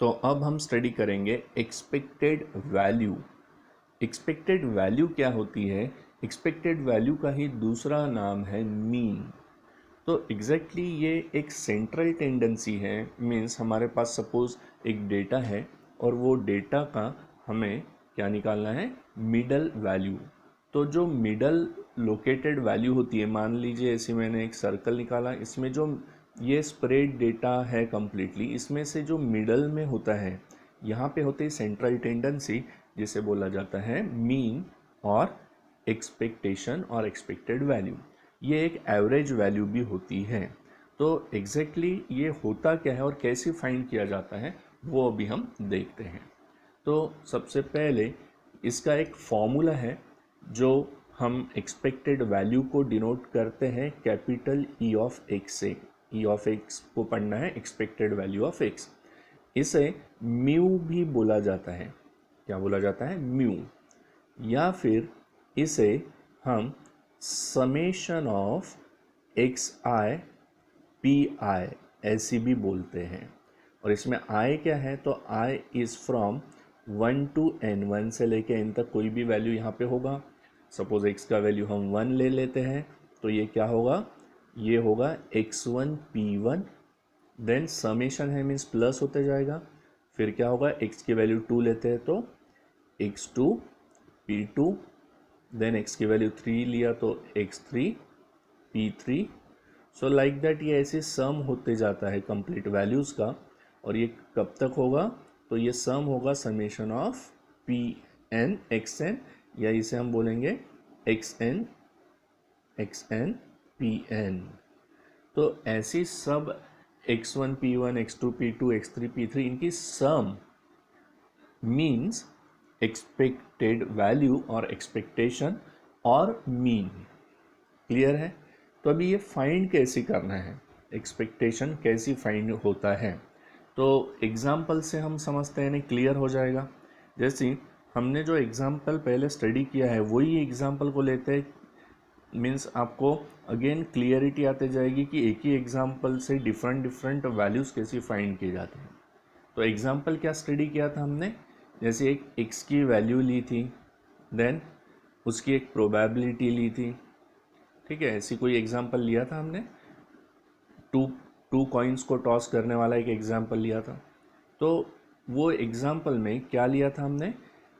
तो अब हम स्टडी करेंगे एक्सपेक्टेड वैल्यू। एक्सपेक्टेड वैल्यू क्या होती है? एक्सपेक्टेड वैल्यू का ही दूसरा नाम है मीन। तो एग्जैक्टली ये एक सेंट्रल टेंडेंसी है। मीन्स हमारे पास सपोज एक डेटा है और वो डेटा का हमें क्या निकालना है? Middle value. तो जो मिडल लोकेटेड वैल्यू होती है, मान लीजिए ऐसे मैंने एक सर्कल निकाला, इसमें जो ये स्प्रेड डेटा है कम्प्लीटली, इसमें से जो मिडल में होता है यहाँ पे होती है सेंट्रल टेंडेंसी, जिसे बोला जाता है मीन और एक्सपेक्टेशन और एक्सपेक्टेड वैल्यू। ये एक एवरेज वैल्यू भी होती है। तो एग्जैक्टली ये होता क्या है और कैसे फाइंड किया जाता है वो अभी हम देखते हैं। तो सबसे पहले इसका एक फॉर्मूला है जो हम एक्सपेक्टेड वैल्यू को डिनोट करते हैं कैपिटल ई ऑफ एक्स से। ई ऑफ एक्स को पढ़ना है एक्सपेक्टेड वैल्यू ऑफ एक्स। इसे म्यू भी बोला जाता है। क्या बोला जाता है? म्यू। या फिर इसे हम summation of x i p आई ऐसी भी बोलते हैं। और इसमें आई क्या है? तो I is from 1 to n, 1 से लेके n तक कोई भी वैल्यू यहाँ पे होगा। सपोज x का वैल्यू हम 1 ले लेते हैं तो ये क्या होगा? ये होगा x1 p1, देन समेशन है मीन्स प्लस होते जाएगा। फिर क्या होगा? x की वैल्यू 2 लेते हैं तो x2 p2, देन x की वैल्यू 3 लिया तो x3 p3। So like that ये ऐसे सम होते जाता है कंप्लीट वैल्यूज़ का। और ये कब तक होगा? तो ये सम होगा summation of p n x n, या इसे हम बोलेंगे एक्स एन पी एन। तो ऐसी सब x1 p1 x2 p2 x3 p3 इनकी सम मीन्स एक्सपेक्टेड वैल्यू और एक्सपेक्टेशन और मीन। क्लियर है? तो अभी ये फाइंड कैसे करना है, एक्सपेक्टेशन कैसे फाइंड होता है, तो एग्जाम्पल से हम समझते हैं, क्लियर हो जाएगा। जैसे हमने जो एग्जाम्पल पहले स्टडी किया है वही एग्जाम्पल को लेते हैं, मीन्स आपको अगेन क्लियरिटी आते जाएगी कि एक ही एग्जाम्पल से डिफरेंट डिफरेंट वैल्यूज़ कैसे फाइंड किए जाते हैं। तो एग्जाम्पल क्या स्टडी किया था हमने? जैसे एक x की वैल्यू ली थी, देन उसकी एक प्रोबेबिलिटी ली थी। ठीक है, ऐसी कोई एग्जाम्पल लिया था हमने। टू कॉइन्स को टॉस करने वाला एक एग्जाम्पल लिया था। तो वो एग्जाम्पल में क्या लिया था हमने?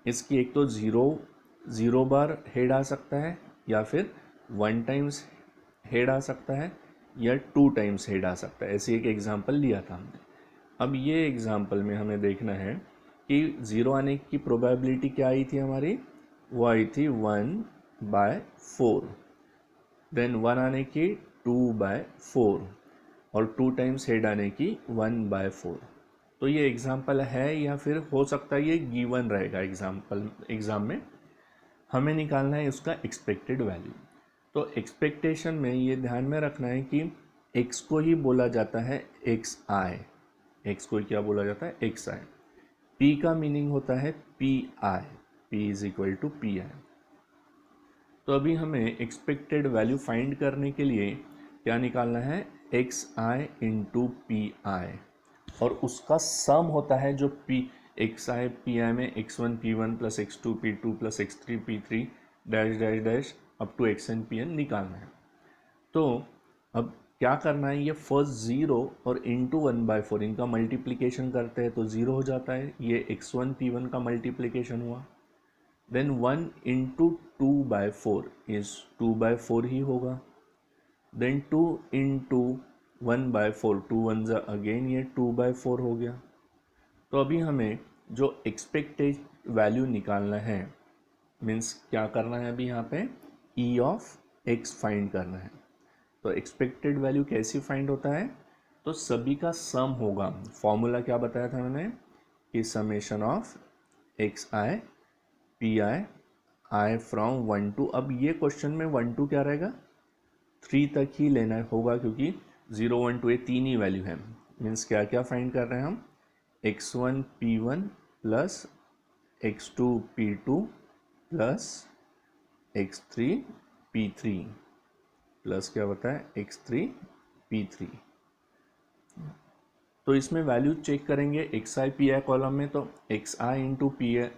इसकी एक तो ज़ीरो बार हेड आ सकता है, या फिर 1 टाइम्स हेड आ सकता है, या 2 टाइम्स हेड आ सकता है। ऐसी एक एग्जाम्पल लिया था हमने। अब ये एग्जाम्पल में हमें देखना है कि ज़ीरो आने की प्रोबेबिलिटी क्या आई थी हमारी? वो आई थी 1/4। देन 1 आने की 2/4, और 2 टाइम्स हेड आने की 1/4। तो ये एग्जाम्पल है, या फिर हो सकता है ये गिवन रहेगा एग्जाम में। हमें निकालना है उसका एक्सपेक्टेड वैल्यू। तो एक्सपेक्टेशन में ये ध्यान में रखना है कि x को ही बोला जाता है एक्स आई। एक्स को क्या बोला जाता है? X i. p का मीनिंग होता है p i, p is equal to p i. तो अभी हमें एक्सपेक्टेड वैल्यू फाइंड करने के लिए क्या निकालना है? X I into P I, और उसका सम होता है जो p x i p i में x1 p1 plus x2 p2 plus x3 p3 dash dash dash up to xn pn निकालना है। तो अब क्या करना है? ये फर्स्ट ज़ीरो और इंटू 1/4 इनका मल्टीप्लिकेशन करते हैं तो ज़ीरो हो जाता है। ये x1 p1 का मल्टीप्लिकेशन हुआ। देन 1 इंटू 2/4 इज 2/4 ही होगा। देन 2 इंटू 1/4, 2 1 अगेन ये 2/4 हो गया। तो अभी हमें जो एक्सपेक्टेड वैल्यू निकालना है, मीन्स क्या करना है अभी यहाँ पे? ई ऑफ एक्स फाइंड करना है। तो एक्सपेक्टेड वैल्यू कैसे फाइंड होता है? तो सभी का सम होगा। फॉर्मूला क्या बताया था मैंने? कि summation of x i p I, I from 1 to, अब ये क्वेश्चन में 1 to क्या रहेगा? 3 तक ही लेना होगा, क्योंकि 0 1 2 ये 3 ही वैल्यू है। मीन्स क्या क्या फाइंड कर रहे हैं हम? x1 p1 plus x2 p2 plus x3 p3 plus क्या होता है? x3 p3। तो इसमें वैल्यू चेक करेंगे x i p I column में, तो x I into P I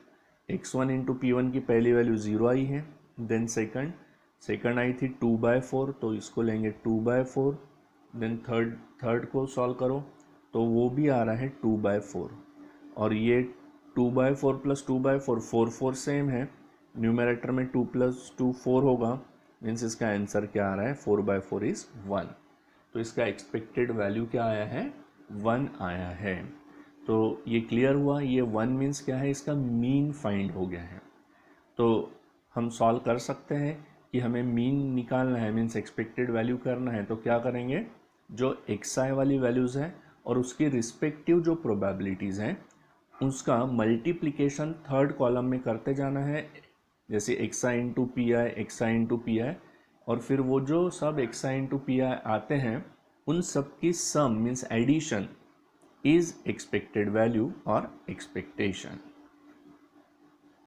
x1 into P one की पहली वैल्यू 0 आई है। देन सेकंड आई थी 2/4, तो इसको लेंगे 2/4। देन थर्ड को सॉल्व करो तो वो भी आ रहा है 2/4, और ये 2/4 प्लस 2/4 4 सेम है। न्यूमरेटर में 2 + 2 4 होगा, मीन्स इसका आंसर क्या आ रहा है 4/4 इज 1। तो इसका एक्सपेक्टेड वैल्यू क्या आया है 1 आया है। तो ये क्लियर हुआ, ये 1 मीन्स क्या है, इसका मीन फाइंड हो गया है। तो हम सॉल्व कर सकते हैं कि हमें मीन निकालना है, मीन्स एक्सपेक्टेड वैल्यू करना है, तो क्या करेंगे, जो एक्स आई वाली वैल्यूज़ हैं और उसकी रिस्पेक्टिव जो प्रोबेबिलिटीज़ हैं उसका मल्टीप्लिकेशन थर्ड कॉलम में करते जाना है, जैसे X I into P I, X I into P I, और फिर वो जो सब X I into P I आते हैं उन सब की sum means addition is expected value और एक्सपेक्टेशन।